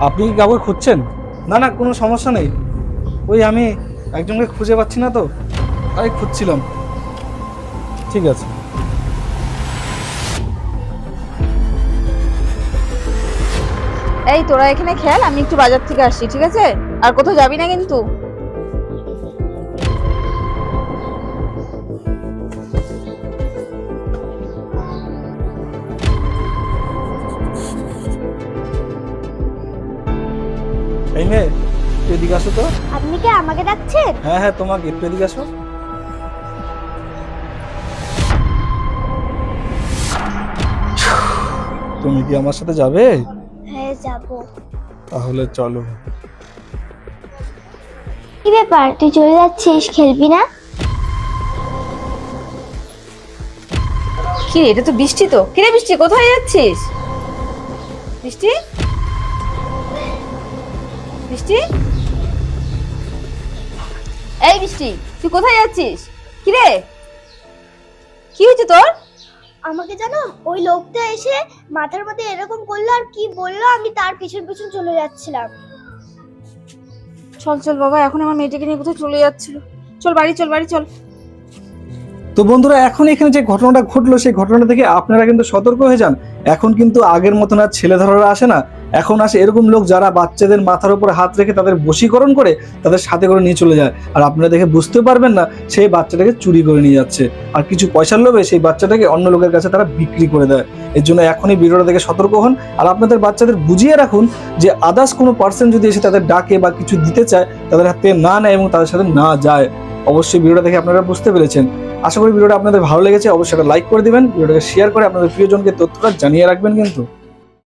আপনি কি কাউকে খুঁজছেন? না না, কোনো সমস্যা নেই। ওই আমি একজনকে খুঁজে পাচ্ছি না তো, তাই খুঁজছিলাম। ঠিক আছে। এই তোরা এখানে খেল, আমি একটু বাজার থেকে আসছি, ঠিক আছে? আর কোথাও যাবি না কিন্তু। এই মেয়ে, একটু এদিকে আসো তো। আপনি কি আমাকে ডাকছেন? হ্যাঁ হ্যাঁ, তোমাকে একটু এদিকে আসো। তুমি কি আমার সাথে যাবে? হ্যাঁ যাব। তাহলে চলো। কি ব্যাপার, তুই চলে যাচ্ছিস, খেলবি না? কি রে, এটা তো বৃষ্টি। তো কি রে বৃষ্টি, কোথায় যাচ্ছিস? বৃষ্টি, বৃষ্টি, এই বৃষ্টি, তুই কোথায় যাচ্ছিস? কি রে, কি হয়েছে তোর? আমাকে জানো, ওই লোকটা এসে মাথার মধ্যে এরকম করলো আর কি বললো, আমি তার পিছন পিছন চলে যাচ্ছিলাম। চল চল বাবা, এখন আমার মেয়েটাকে নিয়ে কোথায় চলে যাচ্ছিল। চল বাড়ি চল, বাড়ি চল। তো বন্ধুরা, এখন এখানে যে ঘটনাটা ঘটলো সেই ঘটনা থেকে আপনারা কিন্তু সতর্ক হয়ে যান। এখন কিন্তু আগের মতন আর ছেলে ধরারা আসে না। এখন আসে এরকম লোক যারা বাচ্চাদের মাথার উপরে হাত রেখে তাদের বশীকরণ করে তাদের সাথে করে নিয়ে চলে যায়। আর আপনারা দেখে বুঝতে পারবেন না সেই বাচ্চাটাকে চুরি করে নিয়ে যাচ্ছে, আর কিছু পয়সার লোভে সেই বাচ্চাটাকে অন্য লোকের কাছে তারা বিক্রি করে দেয়। এর জন্য এখনই ভিডিওটা দেখে সতর্ক হন। আর আপনাদের বাচ্চাদের বুঝিয়ে রাখুন যে আদার্স কোনো পার্সন যদি এসে তাদের ডাকে বা কিছু দিতে চায়, তাদের হাত থেকে না নেয় এবং তাদের সাথে না যায়। অবশ্যই ভিডিওটা দেখে আপনারা বুঝতে পেরেছেন। আশা করি ভিডিওটা আপনাদের ভালো লেগেছে। অবশ্যই একটা লাইক করে দিবেন, ভিডিওটাকে শেয়ার করে আপনাদের প্রিয়জনকে তথ্যটা জানিয়ে রাখবেন কিন্তু।